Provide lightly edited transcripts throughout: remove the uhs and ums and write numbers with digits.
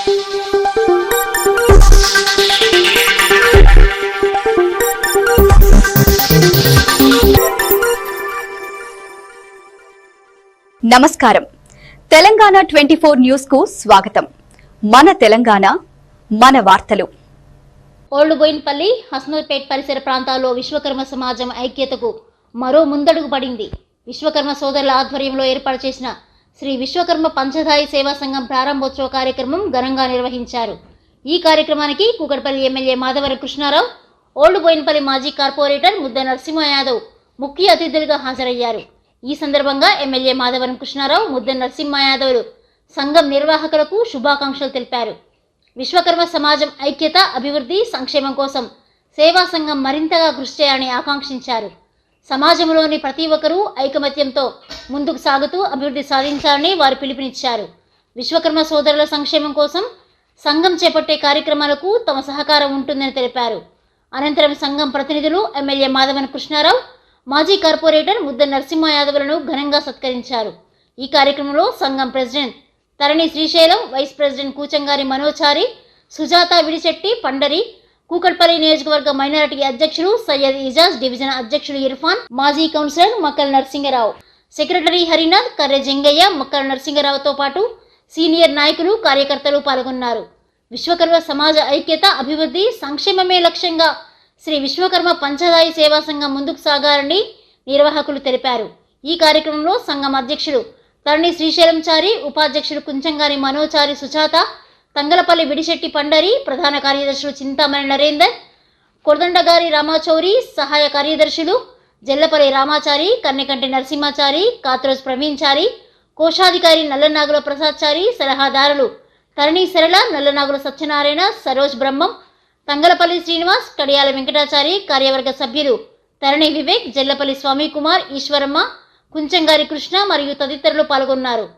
నమస్కారం. తెలంగాణ 24 న్యూస్ కు స్వాగతం. మన తెలంగాణ మన వార్తలు. ఓల్డ్ బోయిన్పల్లి, హస్నూర్పేట్ పరిసర ప్రాంతాల్లో విశ్వకర్మ సమాజం ఐక్యతకు మరో ముందడుగు పడింది. విశ్వకర్మ సోదరుల ఆధ్వర్యంలో ఏర్పాటు చేసిన శ్రీ విశ్వకర్మ పంచదాయి సేవా సంఘం ప్రారంభోత్సవ కార్యక్రమం ఘనంగా నిర్వహించారు. ఈ కార్యక్రమానికి కూకట్పల్లి ఎమ్మెల్యే మాధవరం కృష్ణారావు, ఓల్డ్ బోయిన్పల్లి మాజీ కార్పొరేటర్ ముద్ద నరసింహ యాదవ్ ముఖ్య అతిథులుగా హాజరయ్యారు. ఈ సందర్భంగా ఎమ్మెల్యే మాధవరం కృష్ణారావు, ముద్ద నరసింహ యాదవ్లు సంఘం నిర్వాహకులకు శుభాకాంక్షలు తెలిపారు. విశ్వకర్మ సమాజం ఐక్యత, అభివృద్ధి, సంక్షేమం కోసం సేవా సంఘం మరింతగా కృషి చేయాలని ఆకాంక్షించారు. సమాజంలోని ప్రతి ఒక్కరూ ఐకమత్యంతో ముందుకు సాగుతూ అభివృద్ధి సాధించాలని వారు పిలుపునిచ్చారు. విశ్వకర్మ సోదరుల సంక్షేమం కోసం సంఘం చేపట్టే కార్యక్రమాలకు తమ సహకారం ఉంటుందని తెలిపారు. అనంతరం సంఘం ప్రతినిధులు ఎమ్మెల్యే మాధవరం కృష్ణారావు, మాజీ కార్పొరేటర్ ముద్ద నరసింహ యాదవ్లను ఘనంగా సత్కరించారు. ఈ కార్యక్రమంలో సంఘం ప్రెసిడెంట్ తరణి శ్రీశైలం, వైస్ ప్రెసిడెంట్ కూచంగారి మనోచారి, సుజాత విడిశెట్టి పండరి, కూకట్పల్లి నియోజకవర్గ మైనారిటీ అధ్యక్షులు సయ్యద్ ఇజాజ్, డివిజన్ అధ్యక్షులు ఇర్ఫాన్, మాజీ కౌన్సిలర్ మక్కల నరసింగరావు, సెక్రటరీ హరినాథ్, కర్రె జంగయ్య, మక్కల నరసింగరావుతో పాటు సీనియర్ నాయకులు, కార్యకర్తలు పాల్గొన్నారు. విశ్వకర్మ సమాజ ఐక్యత, అభివృద్ధి, సంక్షేమమే లక్ష్యంగా శ్రీ విశ్వకర్మ పంచదాయి సేవా సంఘం ముందుకు సాగాలని నిర్వాహకులు తెలిపారు. ఈ కార్యక్రమంలో సంఘం అధ్యక్షులు తరణి శ్రీశైలంచారి, ఉపాధ్యక్షులు కుంచంగారి మనోచారి సుజాత, తంగలపల్లి విడిశెట్టి పండరి, ప్రధాన కార్యదర్శులు చింతామణి నరేందర్, కొర్దండగారి రామాచౌరి, సహాయ కార్యదర్శులు జల్లపల్లి రామాచారి, కన్నెకంటి నరసింహాచారి, కాత్రోజ్ ప్రవీణ్చారి, కోశాధికారి నల్లనాగుల ప్రసాద్చారి, సలహాదారులు తరణి సరళ, నల్లనాగుల సత్యనారాయణ, సరోజ్ బ్రహ్మం, తంగలపల్లి శ్రీనివాస్, కడియాల వెంకటాచారి, కార్యవర్గ సభ్యులు తరణి వివేక్, జల్లపల్లి స్వామి కుమార్, ఈశ్వరమ్మ, కుంచంగారి కృష్ణ మరియు తదితరులు పాల్గొన్నారు.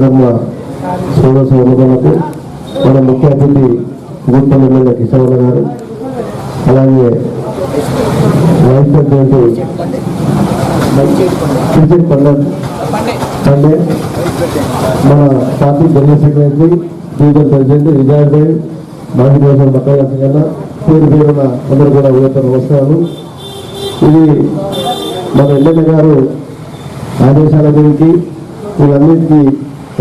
విశ్వకర్మ సోదరులకు మన ముఖ్య అతిథి గుంటూరు ఎమ్మెల్యే కిషోర్ గారు, అలాగే వైస్ ప్రెసిడెంట్ క్రికెట్ పండే, మన party general secretary division president Vijay, మాజీ ప్రెసిడెంట్ మక్కయ్య సింగన్న, పేరున అందరూ కూడా నమస్కారాలు. ఇది మన ఎమ్మెల్యే గారు ఆదేశాల గురించి వీళ్ళన్నింటినీ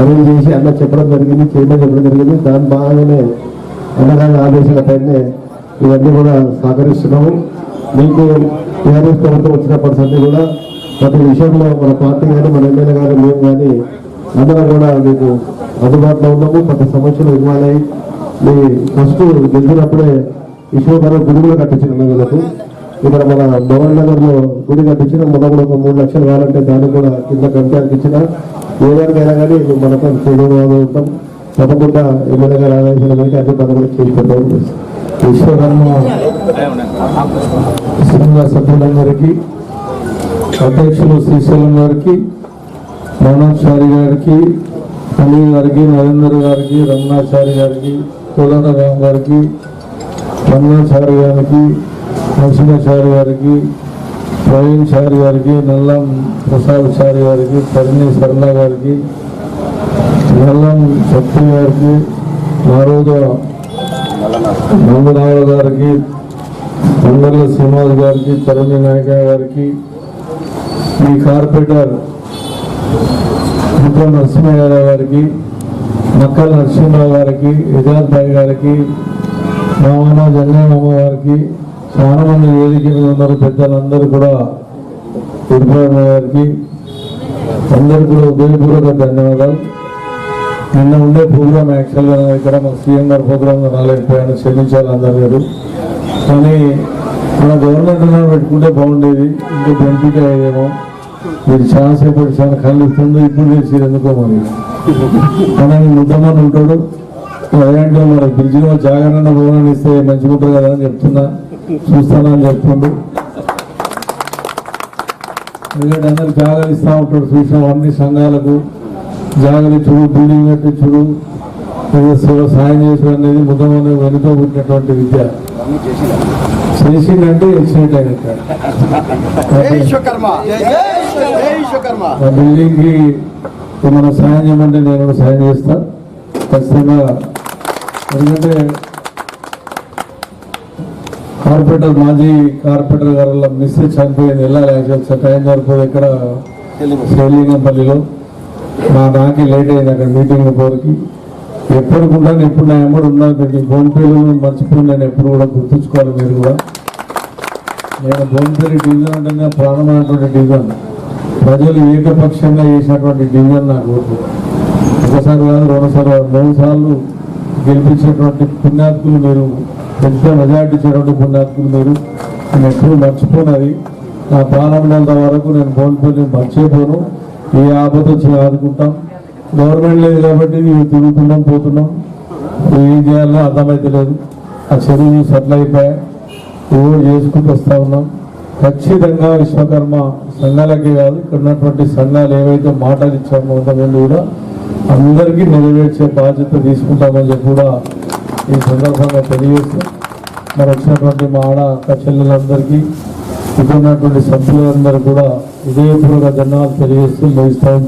అరేంజ్ చేసి అన్న చెప్పడం జరిగింది, చేయడం జరిగింది. దాని భాగంగానే అన్నగారి ఆదేశాలపైనే ఇవన్నీ కూడా సహకరిస్తున్నాము. మీకు టీఆర్ఎస్ ప్రభుత్వం వచ్చినప్పటి నుంచి కూడా ప్రతి విషయంలో మన పార్టీ కానీ మన ఎమ్మెల్యే గారు మేము కానీ అందరం కూడా మీకు అందుబాటులో ఉన్నాము. ప్రతి సమస్యలు ఇవ్వాలి. మీ ఫస్ట్ గెలిచినప్పుడే విశ్వకర్మ గుడి కూడా కట్టించిన అన్నగారు. ఇక్కడ మన భవన్ నగర్ లో గుడి కట్టించిన మొన్న కూడా ఒక 3 లక్షలు కావాలంటే దానికి కూడా కింద కంటానికి ఇచ్చిన ఏదైనా కానీ మనతో చేయడం ఉంటాం. తప్పకుండా ఎమ్మెల్యే గారు ఆదేశాల మేరకు అన్ని పనులు కూడా చేసి పెట్టారు. విశ్వకర్మ సంఘ సభ్యులందరికీ, అధ్యక్షులు శ్రీశైలం గారికి, మౌనాచారి గారికి, అనిల్ గారికి, నరేందర్ గారికి, రమణాచారి గారికి, కోదండరామ్ గారికి, రమణాచారి గారికి, నరసింహాచారి గారికి, ప్రవీణ్ చారి గారికి, నల్లం ప్రసాద్ చారి గారికి, పరిణి సరళ గారికి, నల్లం శక్తి గారికి, నారోజ నందనాథ గారికి, మంగళ శ్రీనివాస్ గారికి, తరుణి నాయక గారికి, ఈ కార్పొరేటర్ ముద్ర నరసింహయ్య గారికి, మక్కల నరసింహరావు గారికి, విజయాద్ భాయ్ గారికి, మామన్న జంగమ్మ గారికి, చాలా మంది వేదిక మీద ఉన్నారు పెద్దలందరూ కూడా, తిరుపతి గారికి అందరికీ కూడా ఉదయపూర్వక ధన్యవాదాలు. నిన్న ఉండే ప్రోగ్రామ్ యాక్చువల్గా ఇక్కడ మా సీఎం గారి ప్రోగ్రామ్ రాలేకపోయాను, క్షమించాలి అందరు గారు. కానీ మన గవర్నమెంట్ పెట్టుకుంటే బాగుండేది, ఇంకా బెనిఫిట్ అయ్యేదేమో. మీరు చాలాసేపు చాలా కళ్ళు ఇస్తుంది, ఇప్పుడు చేసి ఎందుకో మరి మన ముద్దమని ఉంటాడు. అదేంటో మరి బ్రిడ్జిలో జాగరణ భవనాన్ని ఇస్తే మంచిగా ఉంటుంది కదా అని చెప్తున్నా, చూస్తానని చెప్తుండు. ఎందుకంటే అందరు జాగాలు ఇస్తూ ఉంటాడు, చూసాం అన్ని సంఘాలకు జాగలు చూడు, బిల్డింగ్ కట్టి చూడు, సాయం చేసు అనేది ముద్దమని వెనుక పుట్టినటువంటి విద్య. చేసిందంటే ఎక్సలెంట్ అయినట్టు. బిల్డింగ్ కి మనం సాయం చేయమంటే నేను కూడా సాయం చేస్తా ఖచ్చితంగా. ఎందుకంటే కార్పొరేటర్, మాజీ కార్పొరేటర్ గారు మిస్ చనిపోయింది, వెళ్ళాలి యాక్చువల్ టైం సరిపోయి ఇక్కడ శ్రీలింగంపల్లిలో. నాకే లేట్ అయింది అక్కడ మీటింగ్ పోరికి. ఎప్పటికుంటాను, ఎప్పుడు నా ఎమ్మడు ఉన్నా మీకు ఫోన్పేలు మర్చిపోయి నేను ఎప్పుడు కూడా గుర్తుంచుకోవాలి. మీరు కూడా నేను ఫోన్పేలు డివిజన్ అంటే ప్రాణమైనటువంటి డివిజన్, ప్రజలు ఏకపక్షంగా చేసినటువంటి డివిజన్ నాకు ఓట్లు. ఒకసారి కాదు, 2 సార్లు 3 సార్లు గెలిపించినటువంటి పుణ్యాత్కులు మీరు, పెద్ద మెజార్టీ ఇచ్చినటువంటి పుణ్యాత్కులు మీరు. నేను ఎప్పుడు మర్చిపోయినది. నా ప్రాణమైనంత వరకు నేను ఫోన్పేలు మర్చిపోను. ఏ ఆపద వచ్చి ఆదుకుంటాం. గవర్నమెంట్ లేదు కాబట్టి తిరుగుతున్నాం, పోతున్నాం, ఏం చేయాలో అర్థమైతే లేదు. ఆ చెరువు సెటిల్ అయిపోయా, ఏవో చేసుకుంటూ వస్తూ ఉన్నాం. ఖచ్చితంగా విశ్వకర్మ సంఘాలకే కాదు, ఇక్కడ ఉన్నటువంటి సంఘాలు ఏవైతే మాటలు ఇచ్చామో కొంతమంది కూడా అందరికీ నెరవేర్చే బాధ్యత తీసుకుంటామని చెప్పి కూడా ఈ సందర్భంగా తెలియజేస్తూ, మరి వచ్చినటువంటి మా ఆడ అక్క చెల్లెలందరికీ, ఇక్కడ ఉన్నటువంటి సభ్యులందరూ కూడా ఉదయపూర్వక ధన్యవాదాలు తెలియజేస్తూ ముగిస్తాం.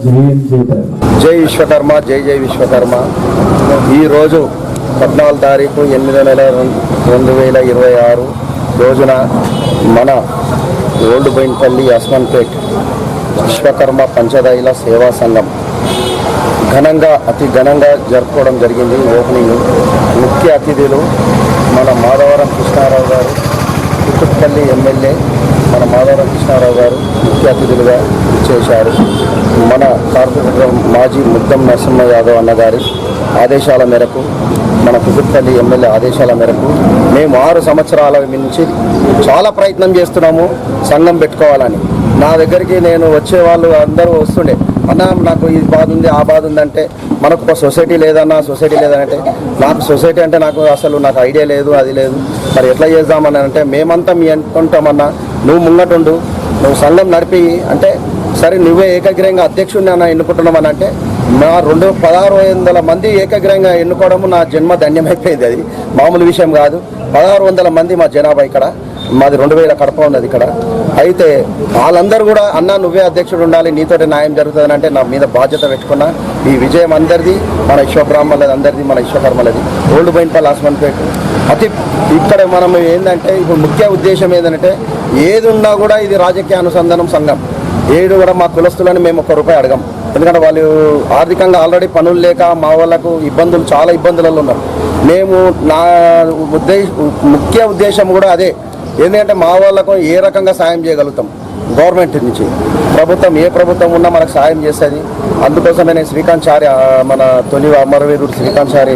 జై విశ్వకర్మ, జై జై విశ్వకర్మ. ఈరోజు 14 తారీఖు 8వ నెల 2026 రోజున మన ఓల్డ్ బోయిన్పల్లి అస్మాన్పేట్ విశ్వకర్మ పంచదాయిల సేవా సంఘం అతి ఘనంగా జరుపుకోవడం జరిగింది. ఓపెనింగ్ ముఖ్య అతిథులు మన మాధవరం కృష్ణారావు గారు, కుతుప్పల్లి ఎమ్మెల్యే మన మాధవరం కృష్ణారావు గారు ముఖ్య అతిథులుగా చేశారు. మన కార్పొరేటర్ మాజీ ముద్దం నరసింహ యాదవ్ అన్నగారి ఆదేశాల మేరకు, మన కుతుప్పల్లి ఎమ్మెల్యే ఆదేశాల మేరకు మేము 6 సంవత్సరాల నుంచి చాలా ప్రయత్నం చేస్తున్నాము సంఘం పెట్టుకోవాలని. నా దగ్గరికి నేను వచ్చేవాళ్ళు అందరూ వస్తుండే, అన్న నాకు ఈ బాధ ఉంది, ఆ బాధ ఉంది అంటే, మనకు ఒక సొసైటీ లేదన్నా, సొసైటీ లేదంటే, నాకు సొసైటీ అంటే నాకు ఐడియా లేదు, అది లేదు, మరి ఎట్లా చేద్దామని అంటే, మేమంతా మీ అనుకుంటామన్నా, నువ్వు ముంగటుండు, నువ్వు సంఘం నడిపి అంటే, సరే నువ్వే ఏకగ్రీయంగా అధ్యక్షుడిని అన్న ఎన్నుకుంటున్నామని అంటే, మా 1600 మంది ఏకగ్రహంగా ఎన్నుకోవడము నా జన్మ ధన్యమైపోయింది. అది మామూలు విషయం కాదు. 1600 మంది మా జనాభా ఇక్కడ, మాది 2000 కడప ఉన్నది ఇక్కడ. అయితే వాళ్ళందరూ కూడా అన్న నువ్వే అధ్యక్షుడు ఉండాలి, నీతోటి న్యాయం జరుగుతుందని అంటే నా మీద బాధ్యత పెట్టుకున్నా. ఈ విజయం అందరిది, మన విశ్వబ్రాహ్మణులది అందరిది, మన విశ్వకర్మలది. ఓల్డ్ బోయిన్పల్లి హస్బెండ్పేట ఇక్కడ మనం ఏంటంటే ఇప్పుడు ముఖ్య ఉద్దేశం ఏంటంటే ఏది ఉన్నా కూడా ఇది రాజకీయ అనుసంధానం సంఘం. ఏడు కూడా మా కులస్తులని మేము ₹1 అడగం. ఎందుకంటే వాళ్ళు ఆర్థికంగా ఆల్రెడీ పనులు లేక మా వాళ్ళకు ఇబ్బందులు, చాలా ఇబ్బందులలో ఉన్నారు. మేము నా ముఖ్య ఉద్దేశం కూడా అదే. ఎందుకంటే మా వాళ్ళకు ఏ రకంగా సాయం చేయగలుగుతాం, గవర్నమెంట్ నుంచి ప్రభుత్వం ఏ ప్రభుత్వం ఉన్నా మనకు సాయం చేస్తుంది. అందుకోసమే నేను శ్రీకాంత్ చారి, మన తొలి అమరవీరుడు శ్రీకాంత్ చారి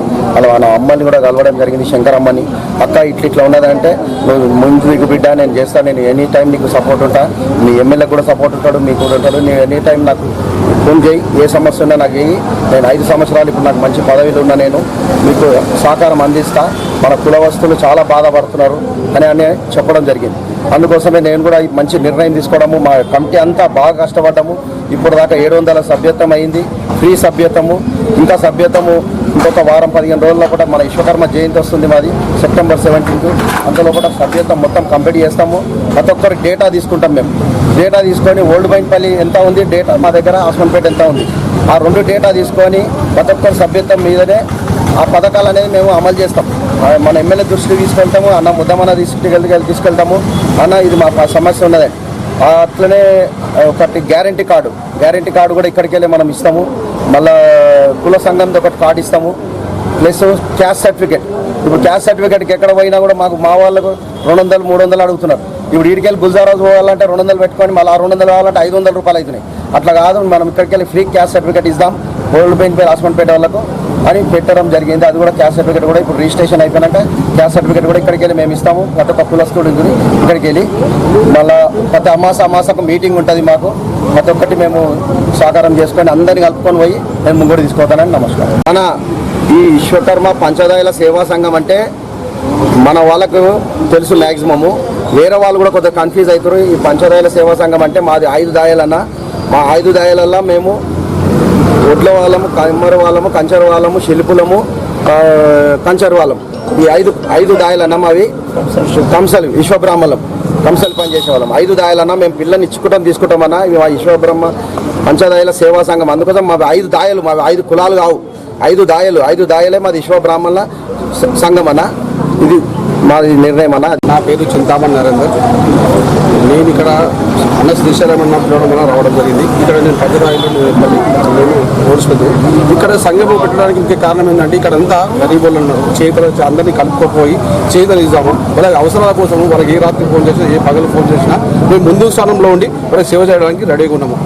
వాళ్ళ అమ్మని కూడా కలవడం జరిగింది, శంకరమ్మని. అక్క ఇట్లా ఉన్నదంటే నువ్వు ముందు నీకు బిడ్డ నేను చేస్తాను, నేను ఎనీ టైం నీకు సపోర్ట్ ఉంటా, మీ ఎమ్మెల్యే కూడా సపోర్ట్ ఉంటాడు, మీకు కూడా ఉంటాడు. నేను ఎనీ టైం నాకు ఫోన్ చేయి, ఏ సమస్య ఉన్నా నాకు చేయి. నేను 5 సంవత్సరాలు ఇప్పుడు నాకు మంచి పదవిలో ఉన్నా, నేను మీకు సహకారం అందిస్తా. మన కులవస్తులు చాలా బాధపడుతున్నారు అని చెప్పడం జరిగింది. అందుకోసమే నేను కూడా మంచి నిర్ణయం తీసుకోవడము, మా కమిటీ అంతా బాగా కష్టపడ్డాము. ఇప్పుడు దాకా 700 సభ్యత్వం అయింది, ఫ్రీ సభ్యత్వము. ఇంకా సభ్యత్వము ఇంకొక వారం 15 రోజుల్లో కూడా మన విశ్వకర్మ జయంతి వస్తుంది మాది, సెప్టెంబర్ 17th. అందులో కూడా సభ్యత్వం మొత్తం కంప్లీట్ చేస్తాము. ప్రతి ఒక్కరికి డేటా తీసుకుంటాం మేము. డేటా తీసుకొని ఓల్డ్ బోయిన్పల్లి ఎంత ఉంది డేటా, మా దగ్గర హస్బెండ్పేట ఎంత ఉంది, ఆ 2 డేటా తీసుకొని ప్రతి ఒక్కరి సభ్యత్వం మీదనే ఆ పథకాలు అనేది మేము అమలు చేస్తాం. మన ఎమ్మెల్యే దృష్టికి తీసుకెళ్తాము, అన్న ముద్దమన్న తీసుకెళ్తాము, అన్న ఇది మా సమస్య ఉన్నదండి. అట్లనే ఒకటి గ్యారంటీ కార్డు కూడా ఇక్కడికి వెళ్ళి మనం ఇస్తాము. మళ్ళీ కుల సంఘంతో ఒకటి కార్డు ఇస్తాము, ప్లస్ క్యాస్ట్ సర్టిఫికేట్. ఇప్పుడు క్యాస్ట్ సర్టిఫికేట్కి ఎక్కడ పోయినా కూడా మా వాళ్ళకు 200, 300 అడుగుతున్నారు. ఇప్పుడు వీడికెళ్ళి గుల్జారాజు పోవాలంటే 200 పెట్టుకొని మళ్ళీ 200 కావాలంటే ₹500 అవుతున్నాయి. అట్లా కాదు, మనం ఇక్కడికి వెళ్ళి ఫ్రీ క్యాస్ట్ సర్టిఫికేట్ ఇద్దాం ఓల్డ్ బోయిన్పల్లి హస్బెండ్పేట వాళ్ళకు అని పెట్టడం జరిగింది. అది కూడా క్యాస్ట్ సర్టిఫికేట్ కూడా ఇప్పుడు రిజిస్ట్రేషన్ అయిపోయినాక క్యాస్ట్ సర్టిఫికేట్ కూడా ఇక్కడికి వెళ్ళి మేము ఇస్తాము. ప్రతి ఒక్క కులస్తుడు ఇక్కడికి వెళ్ళి మళ్ళీ ప్రతి అమాసకు మీటింగ్ ఉంటుంది మాకు. ప్రతి ఒక్కటి మేము సహకారం చేసుకొని అందరినీ కలుపుకొని పోయి నేను ముంగడు తీసుకోతానని. నమస్కారం. మన ఈ విశ్వకర్మ పంచదాయల సేవా సంఘం అంటే మన వాళ్ళకు తెలుసు మ్యాక్సిమము, వేరే వాళ్ళు కూడా కొద్దిగా కన్ఫ్యూజ్ అవుతారు. ఈ పంచదాయల సేవా సంఘం అంటే మాది 5 దాయాలన్న. మా 5 దాయాలల్లో మేము ఒడ్ల వాళ్ళము, కమ్మరి వాళ్ళము, కంచర వాళ్ళము, శిల్పులము, కంచర వాళ్ళం. ఈ 5 దాయాలన్న మావి కంసలు, విశ్వబ్రాహ్మణులం, కంసలు పనిచేసే వాళ్ళం. 5 దాయాలన్నా మేము పిల్లల్ని తీసుకుంటామన్నా. ఇవి మా విశ్వబ్రహ్మ పంచదాయల సేవా సంఘం. అందుకోసం మావి 5 దాయాలు, మావి 5 కులాలు కావు, 5 దాయలే మాది విశ్వబ్రాహ్మణుల సంఘం అన్న. ఇది మాది నిర్ణయం అన్న. నా పేరు చింతామణి నరేందర్. నేను ఇక్కడ శ్రీశైలమన్న రావడం జరిగింది. ఇక్కడ నేను పంచదాయలు నేను ఓడిస్తుంది. ఇక్కడ సంఘం పెట్టడానికి ఇంకే కారణం ఏంటంటే ఇక్కడ అంతా గరీబులు ఉన్నారు. చేతులు అందరినీ కలుపుకోపోయి చేతులు ఇద్దాము. వాళ్ళకి అవసరాల కోసం వాళ్ళకి ఏ రాత్రి ఫోన్ చేసినా, ఏ పగలు ఫోన్ చేసినా మేము ముందు స్థానంలో ఉండి వాళ్ళకి సేవ చేయడానికి రెడీగా ఉన్నాము.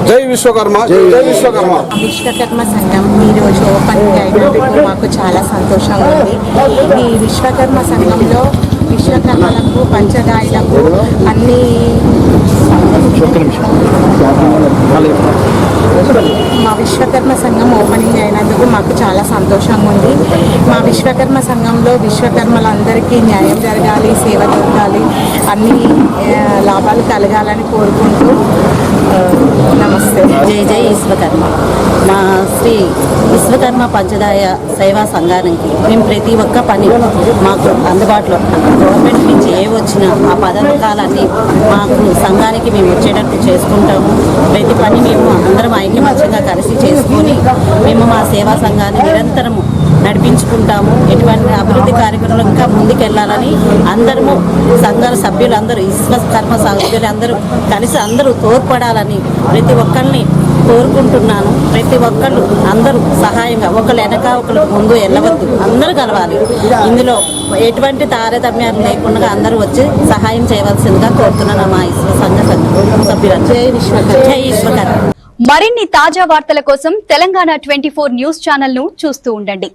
జై విశ్వకర్మ, జై విశ్వకర్మ. విశ్వకర్మ సంఘం ఈరోజు ఓపెన్ అయినందుకు మాకు చాలా సంతోషంగా ఉంది. ఈ విశ్వకర్మ సంఘంలో విశ్వకర్మలకు, పంచదాయులకు అన్ని మా విశ్వకర్మ సంఘం ఓపెనింగ్ అయినందుకు మాకు చాలా సంతోషంగా ఉంది. మా విశ్వకర్మ సంఘంలో విశ్వకర్మలందరికీ న్యాయం జరగాలి, సేవ దొరకాలి, అన్ని లాభాలు కలగాలని కోరుకుంటూ నమస్తే. జై విశ్వకర్మ. మా శ్రీ విశ్వకర్మ పంచదాయ సేవా సంఘానికి మేము ప్రతి ఒక్క పని మాకు అందుబాటులో గవర్నమెంట్ నుంచి ఏ వచ్చినా ఆ పథకాలన్నీ మాకు సంఘానికి మేము వచ్చేటట్టు చేసుకుంటాము. ప్రతి పని మేము అందరం ఐక్యమత్యంగా కలిసి చేసుకొని మేము మా సేవా సంఘాన్ని నిరంతరము నడిపించుకుంటాము. ఎటువంటి అభివృద్ధి కార్యక్రమాలు ఇంకా ముందుకెళ్లాలని అందరము సంఘాల సభ్యులందరూ, విశ్వకర్మ సభ్యులందరూ కలిసి అందరూ తోడ్పడాలని ప్రతి ఒక్కరిని కోరుకుంటున్నాను. ప్రతి ఒక్కళ్ళు అందరూ సహాయంగా, ఒకళ్ళు వెనక ఒకళ్ళు ముందు వెళ్ళవద్దు, అందరూ కలవాలి. ఇందులో ఎటువంటి తారతమ్యాలు లేకుండా అందరూ వచ్చి సహాయం చేయవలసిందిగా కోరుతున్నాను మా సంఘ సభ్యులను. జై విశ్వకర్మ. మరిన్ని తాజా వార్తల కోసం తెలంగాణ 24 న్యూస్ ఛానల్ ను చూస్తూ ఉండండి.